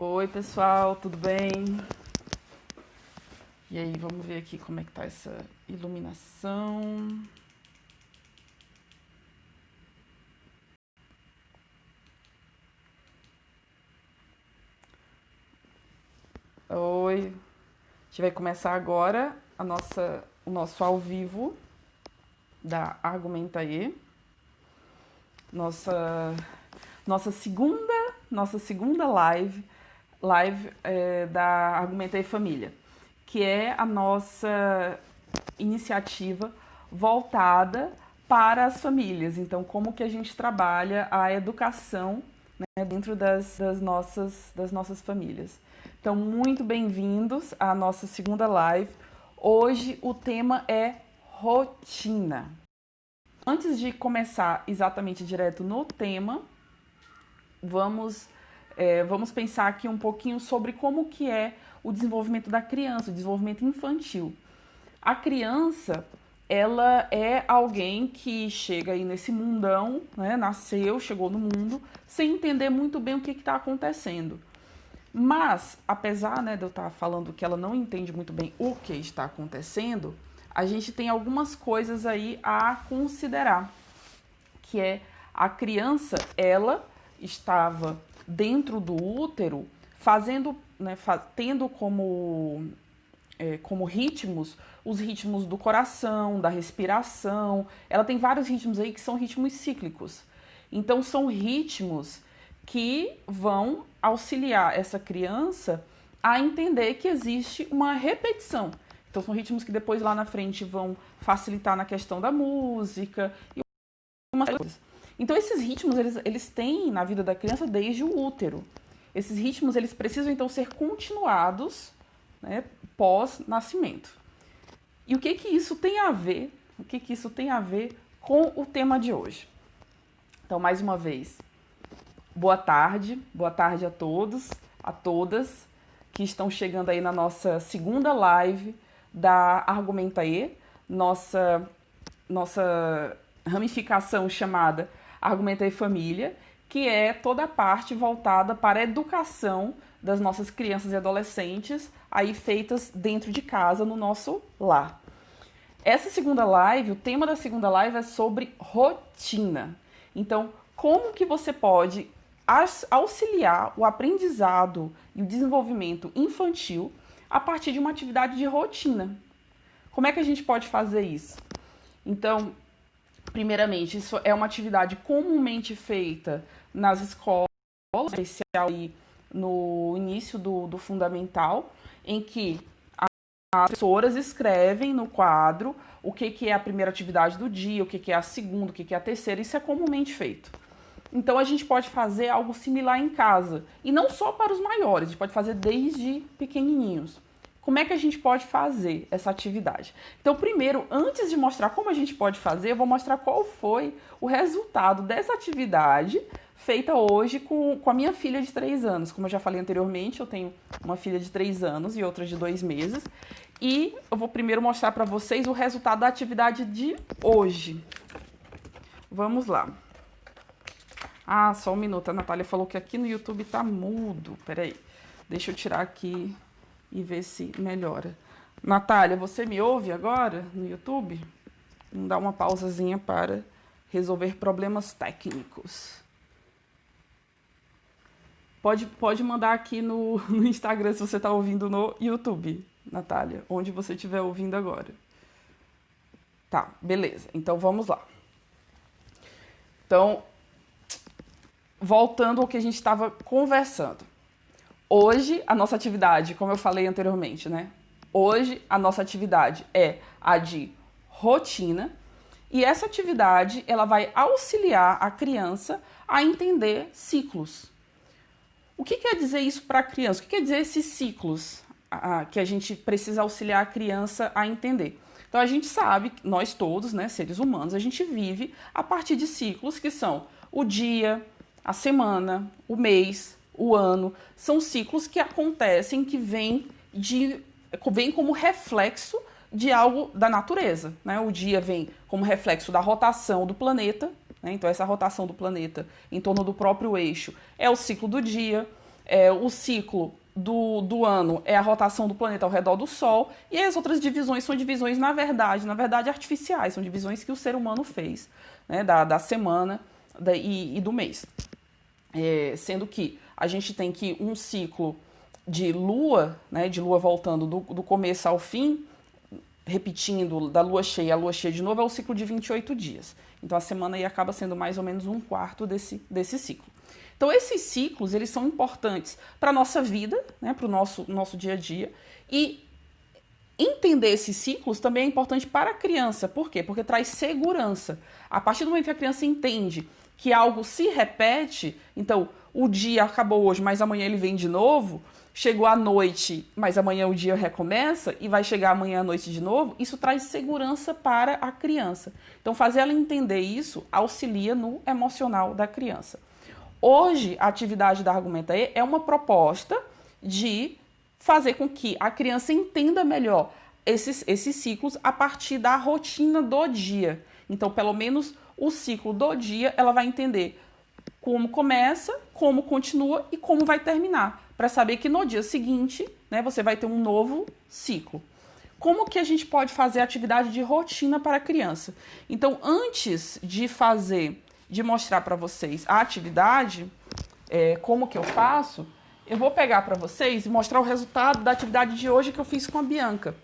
Oi, pessoal, tudo bem? E aí, vamos ver aqui como é que tá essa iluminação. Oi, a gente vai começar agora o nosso ao vivo da Argumentaê. Nossa, nossa segunda live da Argumentaê Família, que é a nossa iniciativa voltada para as famílias. Então, como que a gente trabalha a educação, né, dentro das nossas famílias. Então, muito bem-vindos à nossa segunda live. Hoje o tema é rotina. Antes de começar exatamente direto no tema, vamos pensar aqui um pouquinho sobre como que é o desenvolvimento da criança, o desenvolvimento infantil. A criança, ela é alguém que chega aí nesse mundão, né, nasceu, chegou no mundo, sem entender muito bem o que está acontecendo. Mas, apesar, né, de eu estar falando que ela não entende muito bem o que está acontecendo, a gente tem algumas coisas aí a considerar, que é a criança, ela estava dentro do útero, fazendo, né, tendo como ritmos os ritmos do coração, da respiração. Ela tem vários ritmos aí que são ritmos cíclicos. Então, são ritmos que vão auxiliar essa criança a entender que existe uma repetição. Então, são ritmos que depois lá na frente vão facilitar na questão da música e umas coisas. Então, esses ritmos, eles têm na vida da criança desde o útero. Esses ritmos, eles precisam, então, ser continuados, né, pós-nascimento. E o que isso tem a ver? O que isso tem a ver com o tema de hoje? Então, mais uma vez, boa tarde a todos, a todas que estão chegando aí na nossa segunda live da Argumentaê, nossa ramificação chamada Argumentaê Família, que é toda a parte voltada para a educação das nossas crianças e adolescentes, aí feitas dentro de casa, no nosso lar. Essa segunda live, o tema da segunda live é sobre rotina. Então, como que você pode auxiliar o aprendizado e o desenvolvimento infantil a partir de uma atividade de rotina? Como é que a gente pode fazer isso? Então, primeiramente, isso é uma atividade comumente feita nas escolas, em especial aí no início do fundamental, em que as professoras escrevem no quadro o que é a primeira atividade do dia, o que é a segunda, o que é a terceira. Isso é comumente feito. Então, a gente pode fazer algo similar em casa. E não só para os maiores, a gente pode fazer desde pequenininhos. Como é que a gente pode fazer essa atividade? Então, primeiro, antes de mostrar como a gente pode fazer, eu vou mostrar qual foi o resultado dessa atividade feita hoje com a minha filha de 3 anos. Como eu já falei anteriormente, eu tenho uma filha de 3 anos e outra de 2 meses. E eu vou primeiro mostrar para vocês o resultado da atividade de hoje. Vamos lá. Ah, só um minuto. A Natália falou que aqui no YouTube tá mudo. Peraí, deixa eu tirar aqui e ver se melhora. Natália, você me ouve agora no YouTube? Vamos dar uma pausazinha para resolver problemas técnicos. Pode mandar aqui no Instagram se você está ouvindo no YouTube, Natália, onde você estiver ouvindo agora. Tá, beleza. Então vamos lá. Então, voltando ao que a gente estava conversando. Hoje, a nossa atividade, como eu falei anteriormente, né? Hoje, a nossa atividade é a de rotina. E essa atividade, ela vai auxiliar a criança a entender ciclos. O que quer dizer isso para a criança? O que quer dizer esses ciclos que a gente precisa auxiliar a criança a entender? Então, a gente sabe, nós todos, né, seres humanos, a gente vive a partir de ciclos que são o dia, a semana, o mês, o ano. São ciclos que acontecem, que vêm como reflexo de algo da natureza, né? O dia vem como reflexo da rotação do planeta, né? Então essa rotação do planeta em torno do próprio eixo é o ciclo do dia. o ciclo do ano é a rotação do planeta ao redor do Sol, e as outras divisões são divisões, na verdade artificiais, são divisões que o ser humano fez, né, da semana e do mês. Sendo que a gente tem que um ciclo de lua, né, de lua voltando do começo ao fim, repetindo da lua cheia à lua cheia de novo, é o ciclo de 28 dias. Então a semana aí acaba sendo mais ou menos um quarto desse ciclo. Então esses ciclos, eles são importantes para a nossa vida, né, para o nosso dia a dia, e entender esses ciclos também é importante para a criança. Por quê? Porque traz segurança. A partir do momento que a criança entende que algo se repete, então o dia acabou hoje, mas amanhã ele vem de novo, chegou a noite, mas amanhã o dia recomeça e vai chegar amanhã à noite de novo, isso traz segurança para a criança. Então fazer ela entender isso auxilia no emocional da criança. Hoje, a atividade da Argumenta E é uma proposta de fazer com que a criança entenda melhor esses ciclos a partir da rotina do dia. Então, pelo menos o ciclo do dia, ela vai entender como começa, como continua e como vai terminar, para saber que no dia seguinte, né, você vai ter um novo ciclo. Como que a gente pode fazer atividade de rotina para a criança? Então, antes de mostrar para vocês a atividade, como que eu faço, eu vou pegar para vocês e mostrar o resultado da atividade de hoje que eu fiz com a Bianca.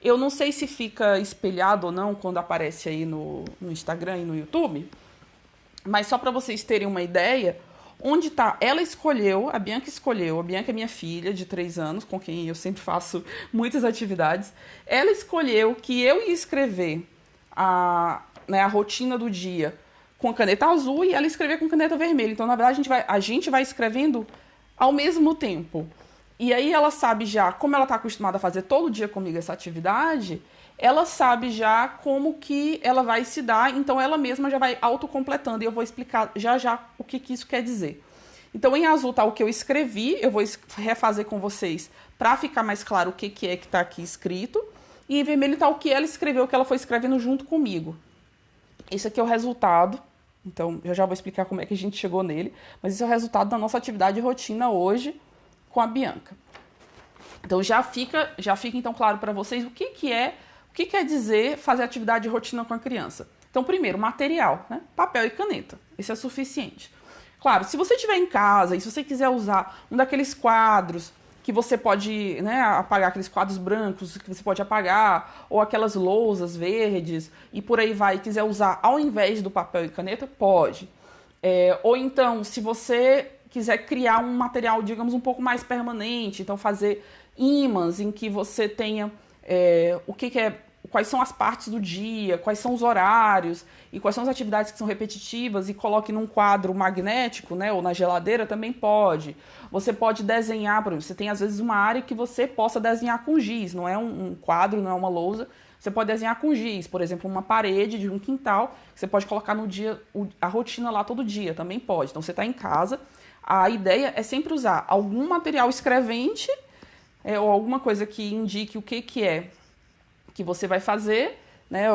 Eu não sei se fica espelhado ou não quando aparece aí no Instagram e no YouTube, mas só para vocês terem uma ideia, onde está, a Bianca é minha filha de 3 anos, com quem eu sempre faço muitas atividades, ela escolheu que eu ia escrever a rotina do dia com caneta azul e ela escrever com caneta vermelha. Então, na verdade, a gente vai escrevendo ao mesmo tempo. E aí ela sabe já, como ela está acostumada a fazer todo dia comigo essa atividade, ela sabe já como que ela vai se dar, então ela mesma já vai autocompletando. E eu vou explicar já o que isso quer dizer. Então, em azul está o que eu escrevi, eu vou refazer com vocês para ficar mais claro o que está aqui escrito. E em vermelho está o que ela escreveu, o que ela foi escrevendo junto comigo. Esse aqui é o resultado. Então, eu já vou explicar como é que a gente chegou nele. Mas esse é o resultado da nossa atividade de rotina hoje com a Bianca. Então, já fica então claro para vocês o que quer dizer fazer atividade de rotina com a criança. Então, primeiro, material, né? Papel e caneta. Esse é suficiente. Claro, se você estiver em casa e se você quiser usar um daqueles quadros que você pode, né, apagar, aqueles quadros brancos que você pode apagar, ou aquelas lousas verdes, e por aí vai, e quiser usar ao invés do papel e caneta, pode. Ou então, se você quiser criar um material, digamos, um pouco mais permanente, então fazer ímãs em que você tenha quais são as partes do dia, quais são os horários e quais são as atividades que são repetitivas e coloque num quadro magnético, né, ou na geladeira, também pode. Você pode desenhar, por exemplo, você tem às vezes uma área que você possa desenhar com giz, não é um quadro, não é uma lousa, você pode desenhar com giz, por exemplo, uma parede de um quintal, você pode colocar no dia a rotina lá todo dia, também pode. Então você está em casa, a ideia é sempre usar algum material escrevente ou alguma coisa que indique o que é que você vai fazer, né,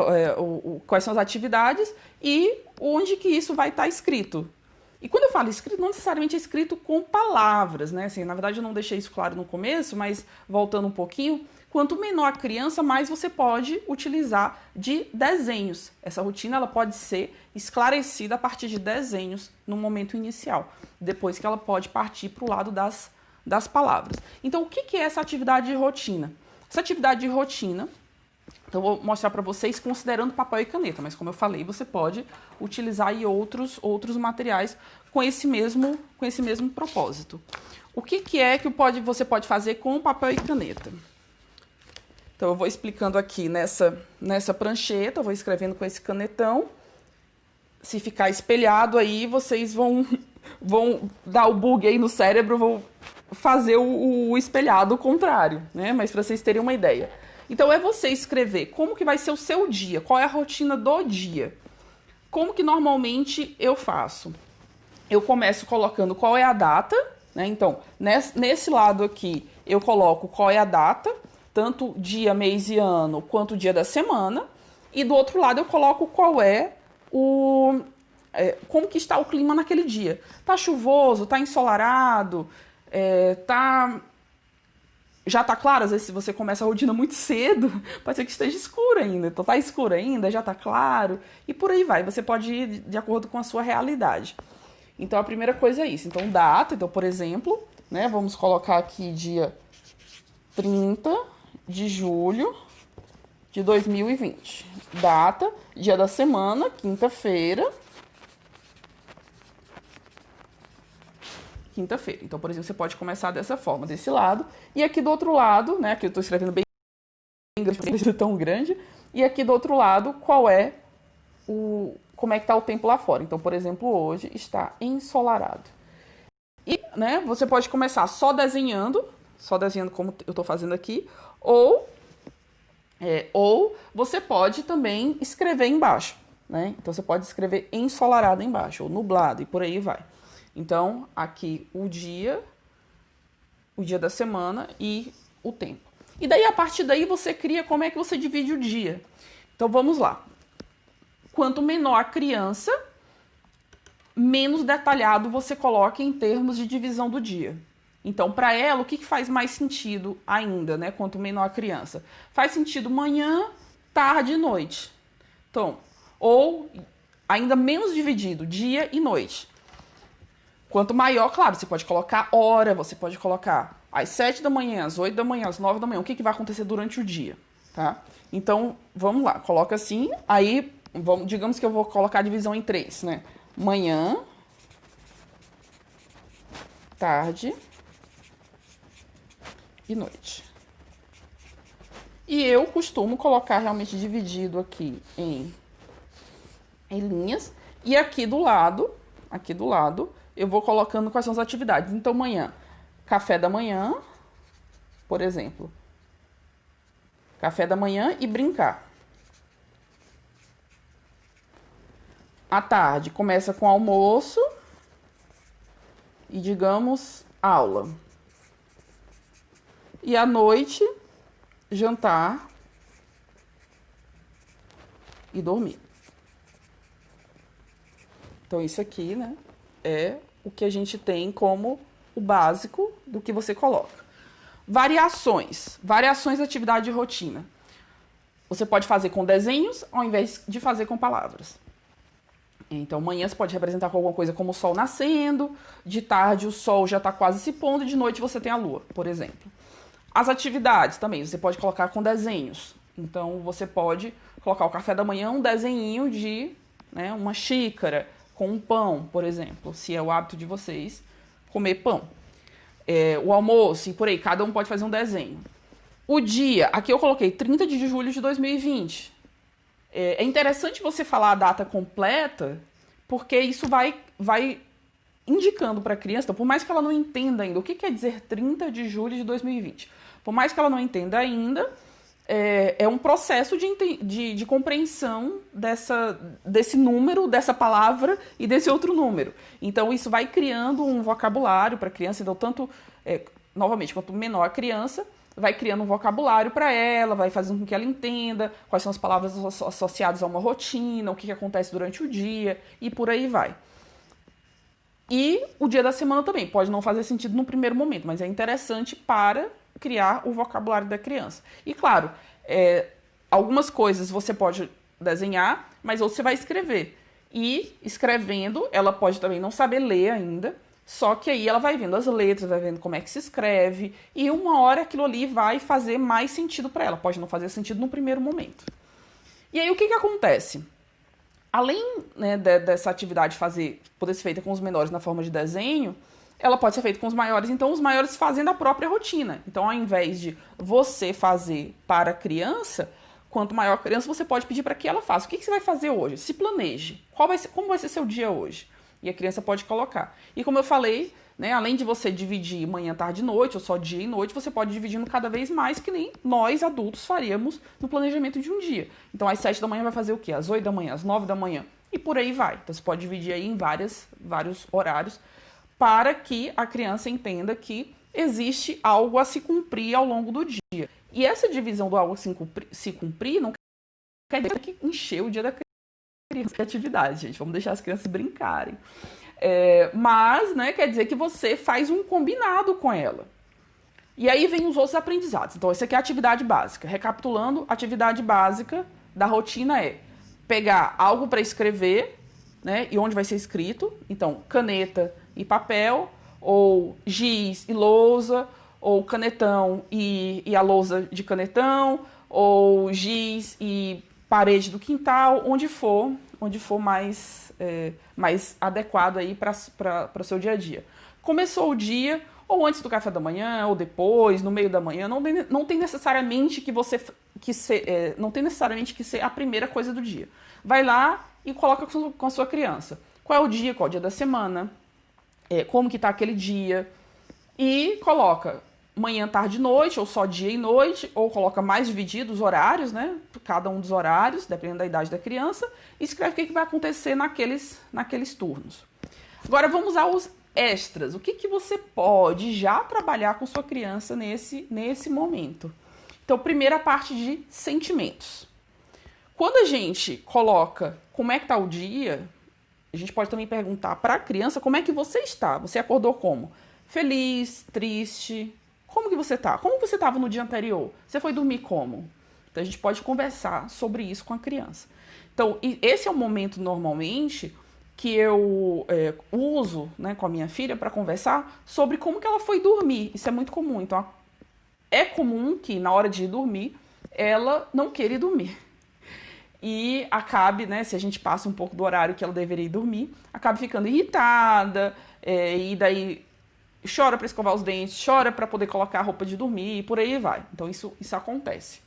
quais são as atividades e onde que isso vai estar escrito. E quando eu falo escrito, não necessariamente é escrito com palavras, né? Assim, na verdade, eu não deixei isso claro no começo, mas voltando um pouquinho, quanto menor a criança, mais você pode utilizar de desenhos. Essa rotina ela pode ser esclarecida a partir de desenhos no momento inicial, depois que ela pode partir para o lado das palavras. Então, o que é essa atividade de rotina? Essa atividade de rotina, então eu vou mostrar para vocês considerando papel e caneta, mas como eu falei, você pode utilizar aí outros materiais com esse mesmo propósito. O que é que você pode fazer com papel e caneta? Então eu vou explicando aqui nessa prancheta, eu vou escrevendo com esse canetão. Se ficar espelhado aí, vocês vão dar o bug aí no cérebro, vão fazer o espelhado contrário, né? Mas para vocês terem uma ideia. Então, é você escrever como que vai ser o seu dia, qual é a rotina do dia. Como que normalmente eu faço? Eu começo colocando qual é a data, né? Então, nesse lado aqui, eu coloco qual é a data, tanto dia, mês e ano, quanto o dia da semana. E do outro lado, eu coloco qual é como que está o clima naquele dia. Tá chuvoso, tá ensolarado, Já tá claro, às vezes se você começa a rotina muito cedo, pode ser que esteja escuro ainda. Então tá escuro ainda, já tá claro, e por aí vai. Você pode ir de acordo com a sua realidade. Então a primeira coisa é isso. Então data, então por exemplo, né, vamos colocar aqui dia 30 de julho de 2020. Data, dia da semana, quinta-feira. Quinta-feira. Então, por exemplo, você pode começar dessa forma, desse lado. E aqui do outro lado, né, aqui eu estou escrevendo bem grande, tão grande. E aqui do outro lado, como é que está o tempo lá fora. Então, por exemplo, hoje está ensolarado. E, né, você pode começar só desenhando como eu estou fazendo aqui, ou você pode também escrever embaixo, né? Então você pode escrever ensolarado embaixo, ou nublado, e por aí vai. Então, aqui o dia da semana e o tempo. E daí, a partir daí, você cria como é que você divide o dia. Então, vamos lá. Quanto menor a criança, menos detalhado você coloca em termos de divisão do dia. Então, para ela, o que faz mais sentido ainda, né? Quanto menor a criança? Faz sentido manhã, tarde e noite. Então, ou ainda menos dividido, dia e noite. Quanto maior, claro, você pode colocar hora, você pode colocar às 7 da manhã, às 8 da manhã, às 9 da manhã, o que vai acontecer durante o dia, tá? Então, vamos lá, coloca assim, aí, digamos que eu vou colocar a divisão em 3, né? Manhã, tarde e noite. E eu costumo colocar realmente dividido aqui em linhas, e aqui do lado, eu vou colocando quais são as atividades. Então, manhã, café da manhã, por exemplo. Café da manhã e brincar. À tarde, começa com almoço e, digamos, aula. E à noite, jantar e dormir. Então, isso aqui, né, é o que a gente tem como o básico do que você coloca. Variações de atividade de rotina. Você pode fazer com desenhos ao invés de fazer com palavras. Então, manhã você pode representar com alguma coisa como o sol nascendo, de tarde o sol já está quase se pondo e de noite você tem a lua, por exemplo. As atividades também, você pode colocar com desenhos. Então, você pode colocar o café da manhã, um desenho de, né, uma xícara com um pão, por exemplo, se é o hábito de vocês comer pão. O almoço, e por aí, cada um pode fazer um desenho. O dia, aqui eu coloquei 30 de julho de 2020. É interessante você falar a data completa, porque isso vai indicando para a criança, então, por mais que ela não entenda ainda o que quer dizer 30 de julho de 2020, por mais que ela não entenda ainda, é um processo de compreensão desse número, dessa palavra e desse outro número. Então, isso vai criando um vocabulário para a criança. Então, novamente, quanto menor a criança, vai criando um vocabulário para ela, vai fazendo com que ela entenda quais são as palavras associadas a uma rotina, o que acontece durante o dia e por aí vai. E o dia da semana também pode não fazer sentido no primeiro momento, mas é interessante para criar o vocabulário da criança. E claro, algumas coisas você pode desenhar, mas outras você vai escrever. E escrevendo, ela pode também não saber ler ainda, só que aí ela vai vendo as letras, vai vendo como é que se escreve, e uma hora aquilo ali vai fazer mais sentido para ela. Pode não fazer sentido no primeiro momento. E aí o que acontece? Além, né, dessa atividade poder ser feita com os menores na forma de desenho, ela pode ser feita com os maiores, então os maiores fazendo a própria rotina. Então, ao invés de você fazer para a criança, quanto maior a criança, você pode pedir para que ela faça. O que você vai fazer hoje? Se planeje. Como vai ser seu dia hoje? E a criança pode colocar. E como eu falei, né, além de você dividir manhã, tarde e noite, ou só dia e noite, você pode ir dividindo cada vez mais, que nem nós, adultos, faríamos no planejamento de um dia. Então, às 7 da manhã vai fazer o quê? Às 8 da manhã, às 9 da manhã. E por aí vai. Então, você pode dividir aí em vários horários, para que a criança entenda que existe algo a se cumprir ao longo do dia. E essa divisão do algo a se cumprir não quer dizer que encheu o dia da criança de atividade, gente. Vamos deixar as crianças brincarem. Mas, né, quer dizer que você faz um combinado com ela. E aí vem os outros aprendizados. Então, essa aqui é a atividade básica. Recapitulando, a atividade básica da rotina é pegar algo para escrever, né, e onde vai ser escrito. Então, caneta e papel, ou giz e lousa, ou canetão e a lousa de canetão, ou giz e parede do quintal, onde for mais adequado aí para o seu dia a dia. Começou o dia, ou antes do café da manhã, ou depois, no meio da manhã, não tem necessariamente não tem necessariamente que ser a primeira coisa do dia. Vai lá e coloca com a sua criança. Qual é o dia, qual é o dia da semana, como que tá aquele dia, e coloca manhã, tarde e noite, ou só dia e noite, ou coloca mais divididos os horários, né? Cada um dos horários, dependendo da idade da criança, e escreve o que vai acontecer naqueles turnos. Agora vamos aos extras. O que você pode já trabalhar com sua criança nesse momento? Então, primeira parte de sentimentos. Quando a gente coloca como é que tá o dia, a gente pode também perguntar para a criança como é que você está. Você acordou como? Feliz, triste? Como que você tá? Como você estava no dia anterior? Você foi dormir como? Então, a gente pode conversar sobre isso com a criança. Então, esse é o momento, normalmente, que eu uso, né, com a minha filha para conversar sobre como que ela foi dormir. Isso é muito comum. Então, é comum que, na hora de ir dormir, ela não queira ir dormir. E acabe, né, se a gente passa um pouco do horário que ela deveria ir dormir, acabe ficando irritada, e daí chora para escovar os dentes, chora para poder colocar a roupa de dormir, e por aí vai. Então, isso acontece.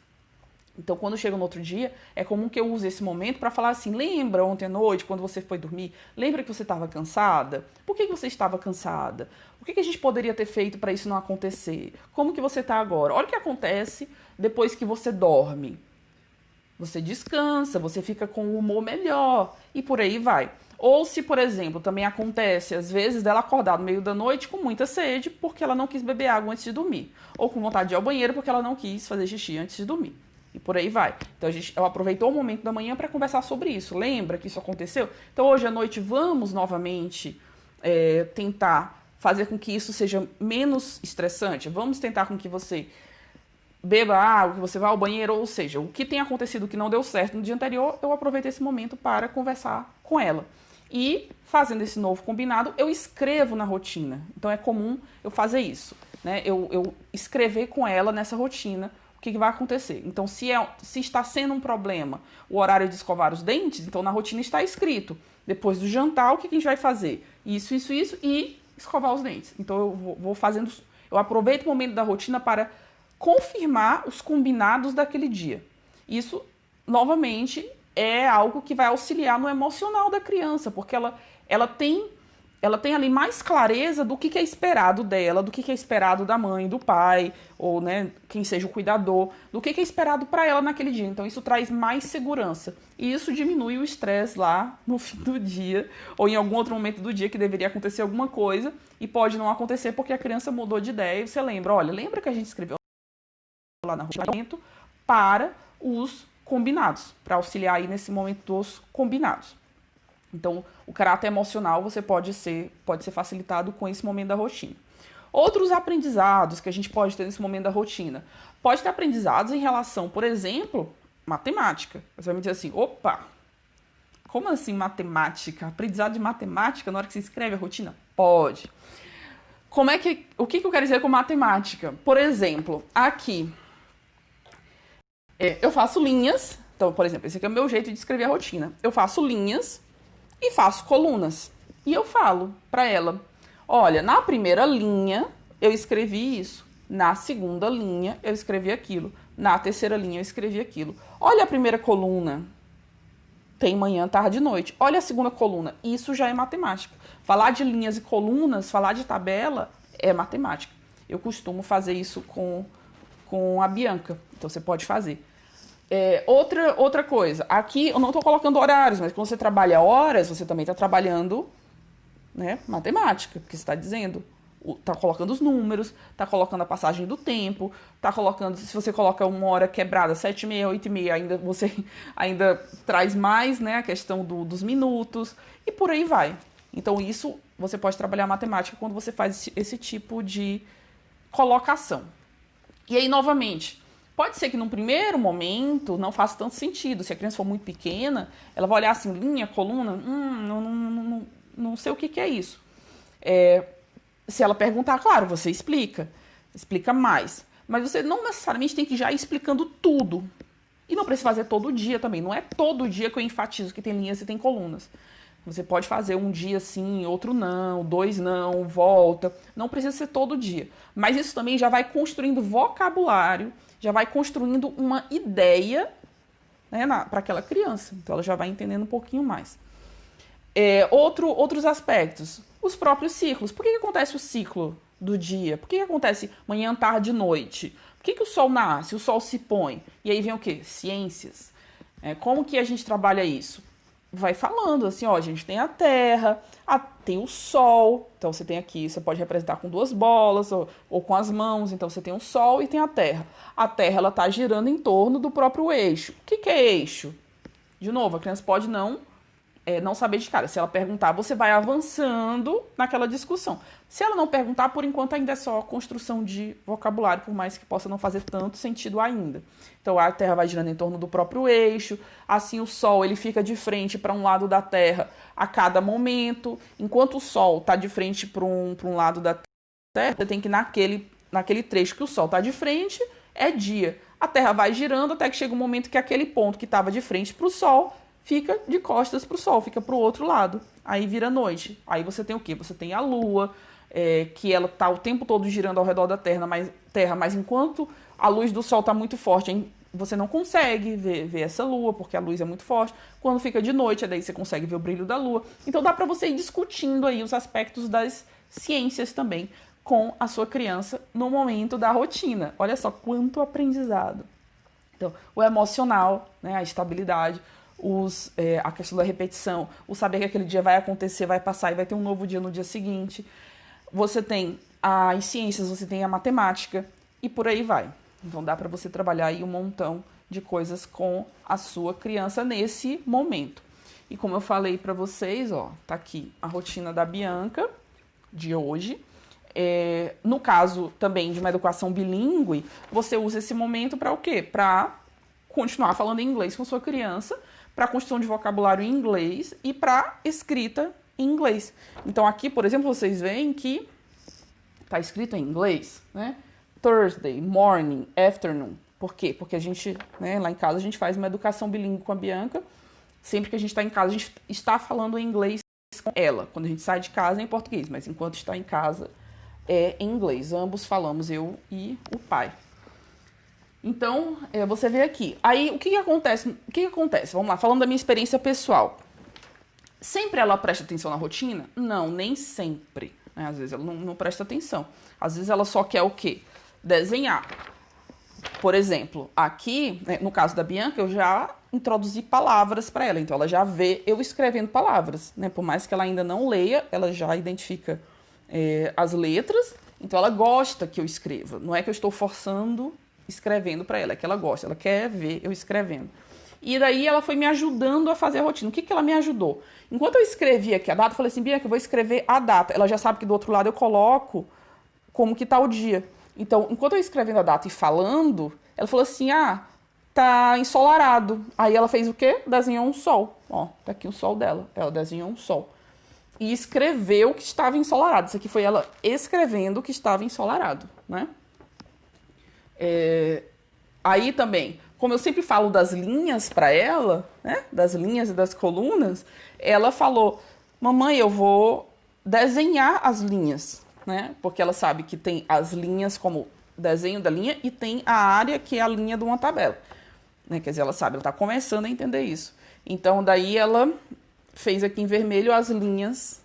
Então, quando chega no outro dia, é comum que eu use esse momento para falar assim, lembra ontem à noite, quando você foi dormir? Lembra que você estava cansada? Por que você estava cansada? O que a gente poderia ter feito para isso não acontecer? Como que você está agora? Olha o que acontece depois que você dorme. Você descansa, você fica com o humor melhor e por aí vai. Ou se, por exemplo, também acontece, às vezes, dela acordar no meio da noite com muita sede porque ela não quis beber água antes de dormir. Ou com vontade de ir ao banheiro porque ela não quis fazer xixi antes de dormir. E por aí vai. Então, ela aproveitou o momento da manhã para conversar sobre isso. Lembra que isso aconteceu? Então, hoje à noite, vamos novamente tentar fazer com que isso seja menos estressante. Vamos tentar com que você beba água, que você vá ao banheiro, ou seja, o que tem acontecido que não deu certo no dia anterior, eu aproveito esse momento para conversar com ela. E, fazendo esse novo combinado, eu escrevo na rotina. Então, é comum eu fazer isso, né? Eu escrever com ela nessa rotina o que vai acontecer. Então, se está sendo um problema o horário de escovar os dentes, então na rotina está escrito, depois do jantar, o que a gente vai fazer? Isso, e escovar os dentes. Então, eu vou fazendo, eu aproveito o momento da rotina para confirmar os combinados daquele dia. Isso, novamente, é algo que vai auxiliar no emocional da criança, porque ela tem ali mais clareza do que é esperado dela, do que é esperado da mãe, do pai, ou, né, quem seja o cuidador, do que é esperado para ela naquele dia. Então, isso traz mais segurança. E isso diminui o estresse lá no fim do dia, ou em algum outro momento do dia que deveria acontecer alguma coisa, e pode não acontecer porque a criança mudou de ideia, e você lembra que a gente escreveu lá na rotina para os combinados, para auxiliar aí nesse momento dos combinados. Então, o caráter emocional você pode ser facilitado com esse momento da rotina. Outros aprendizados que a gente pode ter nesse momento da rotina. Pode ter aprendizados em relação, por exemplo, matemática. Você vai me dizer assim, opa, como assim matemática? Aprendizado de matemática na hora que você escreve a rotina? Pode. O que eu quero dizer com matemática? Por exemplo, aqui, eu faço linhas. Então, por exemplo, esse aqui é o meu jeito de escrever a rotina. Eu faço linhas e faço colunas. E eu falo para ela, olha, na primeira linha eu escrevi isso. Na segunda linha eu escrevi aquilo. Na terceira linha eu escrevi aquilo. Olha a primeira coluna. Tem manhã, tarde e noite. Olha a segunda coluna. Isso já é matemática. Falar de linhas e colunas, falar de tabela, é matemática. Eu costumo fazer isso com a Bianca. Então, você pode fazer. Outra coisa. Aqui, eu não estou colocando horários, mas quando você trabalha horas, você também está trabalhando, né, matemática. Porque você está dizendo, está colocando os números, está colocando a passagem do tempo, está colocando, se você coloca uma hora quebrada, 7h30, 8h30, você ainda traz mais, né, a questão dos minutos, e por aí vai. Então, isso você pode trabalhar matemática quando você faz esse tipo de colocação. E aí, novamente, pode ser que num primeiro momento não faça tanto sentido. Se a criança for muito pequena, ela vai olhar assim, linha, coluna, não sei o que é isso. Se ela perguntar, claro, você explica mais. Mas você não necessariamente tem que já ir explicando tudo. E não precisa fazer todo dia também. Não é todo dia que eu enfatizo que tem linhas e tem colunas. Você pode fazer um dia sim, outro não, 2 não, volta. Não precisa ser todo dia. Mas isso também já vai construindo vocabulário, já vai construindo uma ideia, né, para aquela criança. Então ela já vai entendendo um pouquinho mais. Outros aspectos. Os próprios ciclos. Por que acontece o ciclo do dia? Por que acontece manhã, tarde e noite? Por que o sol nasce, o sol se põe? E aí vem o quê? Ciências. Como que a gente trabalha isso? Vai falando assim, ó, a gente tem a Terra, tem o Sol, então você tem aqui, você pode representar com 2 bolas ou com as mãos, então você tem o Sol e tem a Terra. A Terra, ela tá girando em torno do próprio eixo. O que é eixo? De novo, a criança pode não saber de cara. Se ela perguntar, você vai avançando naquela discussão. Se ela não perguntar, por enquanto ainda é só construção de vocabulário, por mais que possa não fazer tanto sentido ainda. Então a Terra vai girando em torno do próprio eixo, assim o Sol ele fica de frente para um lado da Terra a cada momento. Enquanto o Sol está de frente para um lado da Terra, você tem que naquele trecho que o Sol está de frente, é dia. A Terra vai girando até que chega um momento que aquele ponto que estava de frente para o Sol fica de costas para o Sol, fica para o outro lado. Aí vira noite. Aí você tem o quê? Você tem a Lua, que ela está o tempo todo girando ao redor da Terra, mas enquanto a luz do Sol está muito forte, você não consegue ver essa Lua, porque a luz é muito forte. Quando fica de noite, daí você consegue ver o brilho da Lua. Então dá para você ir discutindo aí os aspectos das ciências também com a sua criança no momento da rotina. Olha só quanto aprendizado. Então, o emocional, né, a estabilidade, a questão da repetição, o saber que aquele dia vai acontecer, vai passar e vai ter um novo dia no dia seguinte. Você tem as ciências, você tem a matemática e por aí vai. Então dá para você trabalhar aí um montão de coisas com a sua criança nesse momento. E como eu falei para vocês, ó, tá aqui a rotina da Bianca de hoje. No caso também de uma educação bilíngue, você usa esse momento para o quê? Para continuar falando inglês com sua criança, para construção de vocabulário em inglês e para escrita em inglês. Então aqui, por exemplo, vocês veem que está escrito em inglês, né? Thursday, morning, afternoon. Por quê? Porque a gente, né, lá em casa, a gente faz uma educação bilíngue com a Bianca. Sempre que a gente está em casa, a gente está falando em inglês com ela. Quando a gente sai de casa é em português, mas enquanto está em casa é em inglês. Ambos falamos, eu e o pai. Então, você vê aqui. Aí, o que acontece? Vamos lá, falando da minha experiência pessoal. Sempre ela presta atenção na rotina? Não, nem sempre. Né? Às vezes ela não presta atenção. Às vezes ela só quer o quê? Desenhar. Por exemplo, aqui, né, no caso da Bianca, eu já introduzi palavras para ela. Então, ela já vê eu escrevendo palavras. Né? Por mais que ela ainda não leia, ela já identifica as letras. Então, ela gosta que eu escreva. Não é que eu estou forçando escrevendo para ela, é que ela gosta. Ela quer ver eu escrevendo. E daí ela foi me ajudando a fazer a rotina. O que ela me ajudou? Enquanto eu escrevia aqui a data, eu falei assim, Bianca, eu vou escrever a data. Ela já sabe que do outro lado eu coloco como que tá o dia. Então, enquanto eu escrevendo a data e falando, ela falou assim, tá ensolarado. Aí ela fez o quê? Desenhou um sol. Ó, tá aqui o sol dela. Ela desenhou um sol. E escreveu que estava ensolarado. Isso aqui foi ela escrevendo que estava ensolarado, né? Aí também, como eu sempre falo das linhas para ela, né? Das linhas e das colunas, ela falou, mamãe, eu vou desenhar as linhas, né? Porque ela sabe que tem as linhas como desenho da linha e tem a área que é a linha de uma tabela. Né? Quer dizer, ela sabe, ela está começando a entender isso. Então, daí ela fez aqui em vermelho as linhas,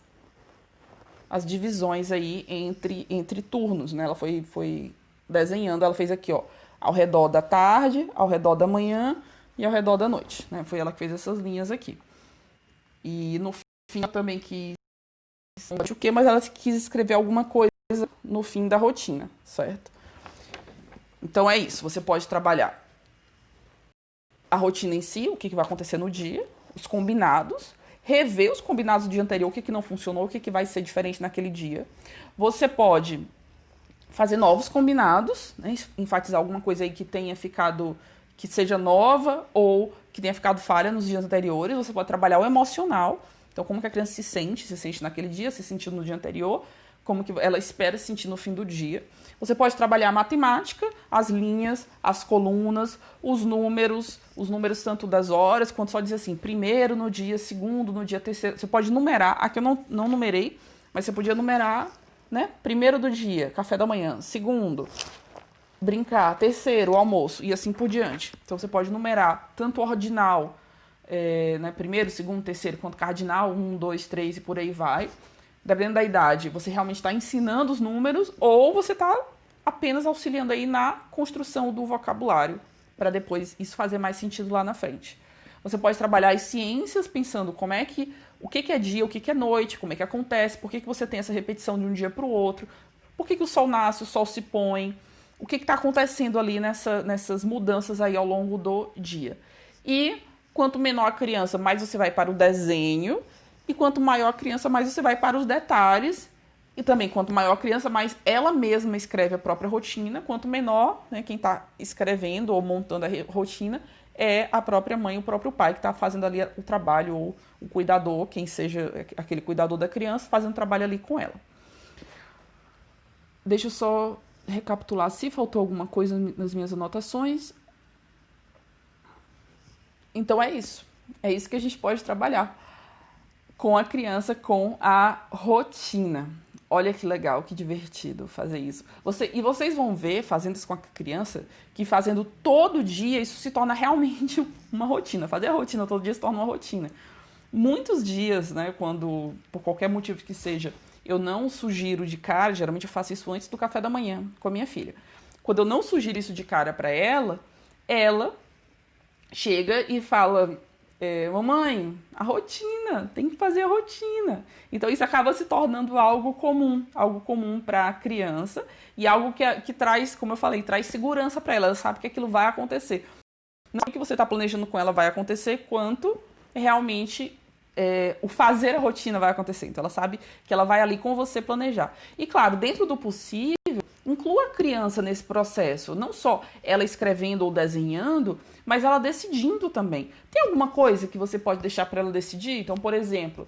as divisões aí entre turnos, né? Ela foi desenhando, ela fez aqui, ó, ao redor da tarde, ao redor da manhã e ao redor da noite, né? Foi ela que fez essas linhas aqui. E no fim ela também quis o quê, mas ela quis escrever alguma coisa no fim da rotina, certo? Então é isso, você pode trabalhar a rotina em si, o que vai acontecer no dia, os combinados, rever os combinados do dia anterior, o que não funcionou, o que vai ser diferente naquele dia. Você pode fazer novos combinados, né? Enfatizar alguma coisa aí que tenha ficado, que seja nova ou que tenha ficado falha nos dias anteriores. Você pode trabalhar o emocional, então como que a criança se sente naquele dia, se sentiu no dia anterior, como que ela espera se sentir no fim do dia. Você pode trabalhar a matemática, as linhas, as colunas, os números tanto das horas, quanto só dizer assim, primeiro no dia, segundo no dia, terceiro. Você pode numerar, aqui eu não numerei, mas você podia numerar, né? Primeiro do dia, café da manhã. Segundo, brincar. Terceiro, almoço. E assim por diante. Então você pode numerar tanto ordinal, né? Primeiro, segundo, terceiro, quanto cardinal, 1, 2, 3 e por aí vai. Dependendo da idade, você realmente está ensinando os números ou você está apenas auxiliando aí na construção do vocabulário para depois isso fazer mais sentido lá na frente. Você pode trabalhar as ciências pensando o que é dia, o que é noite, como é que acontece, por que você tem essa repetição de um dia para o outro, por que o sol nasce, o sol se põe, o que está acontecendo ali nessas mudanças aí ao longo do dia. E quanto menor a criança, mais você vai para o desenho, e quanto maior a criança, mais você vai para os detalhes. E também, quanto maior a criança, mais ela mesma escreve a própria rotina. Quanto menor, né, quem está escrevendo ou montando a rotina é a própria mãe, o próprio pai, que está fazendo ali o trabalho, ou o cuidador, quem seja aquele cuidador da criança, fazendo o trabalho ali com ela. Deixa eu só recapitular se faltou alguma coisa nas minhas anotações. Então é isso. É isso que a gente pode trabalhar com a criança, com a rotina. Olha que legal, que divertido fazer isso. E vocês vão ver, fazendo isso com a criança, que fazendo todo dia, isso se torna realmente uma rotina. Fazer a rotina todo dia se torna uma rotina. Muitos dias, né, quando, por qualquer motivo que seja, eu não sugiro de cara, geralmente eu faço isso antes do café da manhã com a minha filha. Quando eu não sugiro isso de cara para ela chega e fala... mamãe, a rotina, tem que fazer a rotina. Então isso acaba se tornando algo comum para a criança e algo que traz, como eu falei, traz segurança para ela. Ela sabe que aquilo vai acontecer. Não é o que você está planejando com ela vai acontecer, quanto realmente o fazer a rotina vai acontecer. Então ela sabe que ela vai ali com você planejar. E claro, dentro do possível, inclua a criança nesse processo, não só ela escrevendo ou desenhando, mas ela decidindo também. Tem alguma coisa que você pode deixar para ela decidir? Então, por exemplo,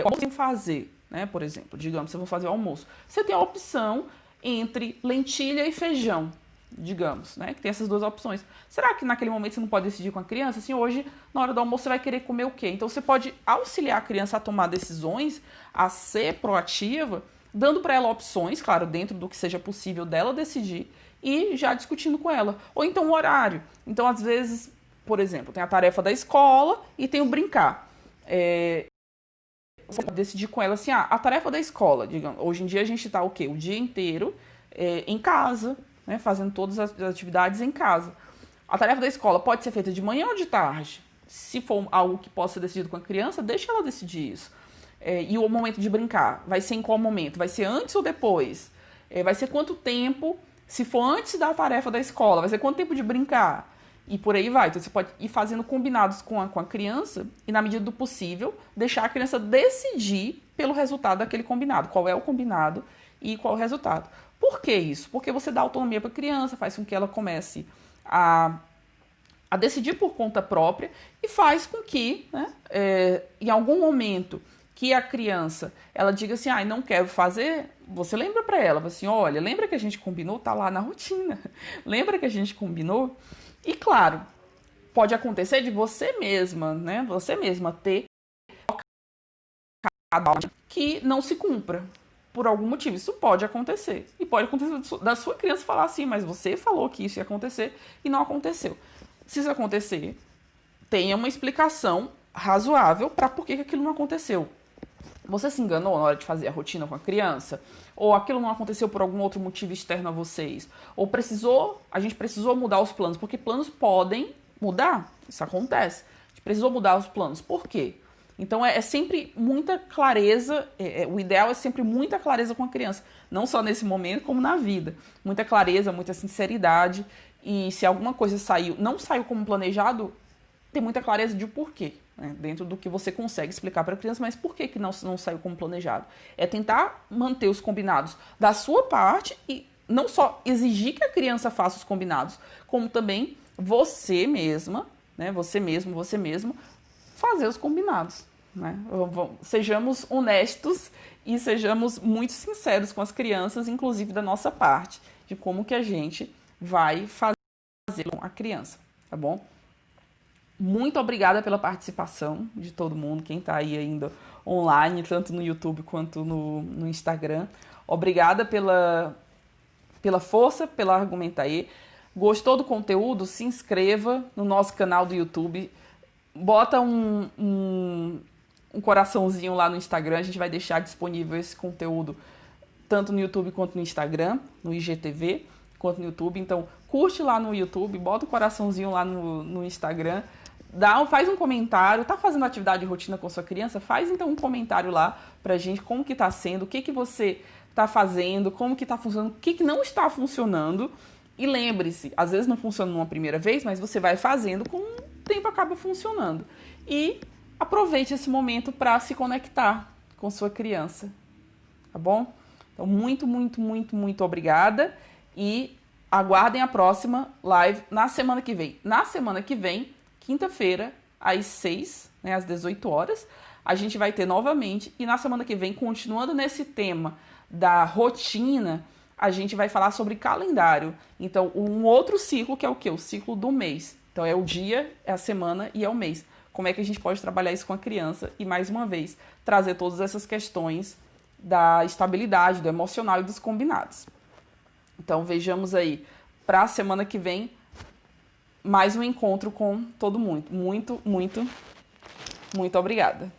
como você fazer, né? Por exemplo, digamos, você vai fazer o almoço. Você tem a opção entre lentilha e feijão, digamos, né? Que tem essas duas opções. Será que naquele momento você não pode decidir com a criança? Assim, hoje, na hora do almoço, você vai querer comer o quê? Então, você pode auxiliar a criança a tomar decisões, a ser proativa, dando para ela opções, claro, dentro do que seja possível dela decidir, e já discutindo com ela. Ou então o horário. Então, às vezes, por exemplo, tem a tarefa da escola e tem o brincar. Você pode decidir com ela assim, a tarefa da escola, digamos, hoje em dia a gente está o quê? O dia inteiro em casa, né, fazendo todas as atividades em casa. A tarefa da escola pode ser feita de manhã ou de tarde? Se for algo que possa ser decidido com a criança, deixa ela decidir isso. E o momento de brincar, vai ser em qual momento? Vai ser antes ou depois? Vai ser quanto tempo? Se for antes da tarefa da escola, vai ser quanto tempo de brincar? E por aí vai. Então você pode ir fazendo combinados com a criança e, na medida do possível, deixar a criança decidir pelo resultado daquele combinado. Qual é o combinado e qual é o resultado. Por que isso? Porque você dá autonomia para a criança, faz com que ela comece a decidir por conta própria e faz com que, né, em algum momento que a criança ela diga assim, não quero fazer, você lembra para ela, assim, olha, lembra que a gente combinou? Tá lá na rotina. Lembra que a gente combinou? E claro, pode acontecer de você mesma, né? Você mesma ter que não se cumpra por algum motivo. Isso pode acontecer. E pode acontecer da sua criança falar assim, mas você falou que isso ia acontecer e não aconteceu. Se isso acontecer, tenha uma explicação razoável para por que aquilo não aconteceu. Você se enganou na hora de fazer a rotina com a criança? Ou aquilo não aconteceu por algum outro motivo externo a vocês? Ou a gente precisou mudar os planos? Porque planos podem mudar. Isso acontece. A gente precisou mudar os planos. Por quê? Então é sempre muita clareza, o ideal é sempre muita clareza com a criança. Não só nesse momento, como na vida. Muita clareza, muita sinceridade. E se alguma coisa não saiu como planejado, ter muita clareza de o porquê. né? Dentro do que você consegue explicar para a criança, mas por que não saiu como planejado? É tentar manter os combinados da sua parte e não só exigir que a criança faça os combinados, como também você mesma, né? Você mesmo, você mesmo, fazer os combinados, né? Sejamos honestos e sejamos muito sinceros com as crianças, inclusive da nossa parte, de como que a gente vai fazer com a criança, tá bom? Muito obrigada pela participação de todo mundo, quem está aí ainda online, tanto no YouTube quanto no Instagram. Obrigada pela força, pela argumenta aí. Gostou do conteúdo? Se inscreva no nosso canal do YouTube. Bota um coraçãozinho lá no Instagram. A gente vai deixar disponível esse conteúdo tanto no YouTube quanto no Instagram, no IGTV, quanto no YouTube. Então, curte lá no YouTube, bota o coraçãozinho lá no Instagram. Faz um comentário. Tá fazendo atividade de rotina com sua criança? Faz então um comentário lá pra gente, como que tá sendo, o que você tá fazendo, como que tá funcionando, o que não está funcionando. E lembre-se, às vezes não funciona numa primeira vez, mas você vai fazendo, com o tempo acaba funcionando. E aproveite esse momento para se conectar com sua criança, tá bom? Então, muito, muito, muito, muito obrigada e aguardem a próxima live na semana que vem. Na semana que vem, quinta-feira, às 6, né, às 18 horas, a gente vai ter novamente. E na semana que vem, continuando nesse tema da rotina, a gente vai falar sobre calendário. Então, um outro ciclo que é o quê? O ciclo do mês. Então, é o dia, é a semana e é o mês. Como é que a gente pode trabalhar isso com a criança? E, mais uma vez, trazer todas essas questões da estabilidade, do emocional e dos combinados. Então, vejamos aí, para a semana que vem, mais um encontro com todo mundo. Muito, muito, muito obrigada.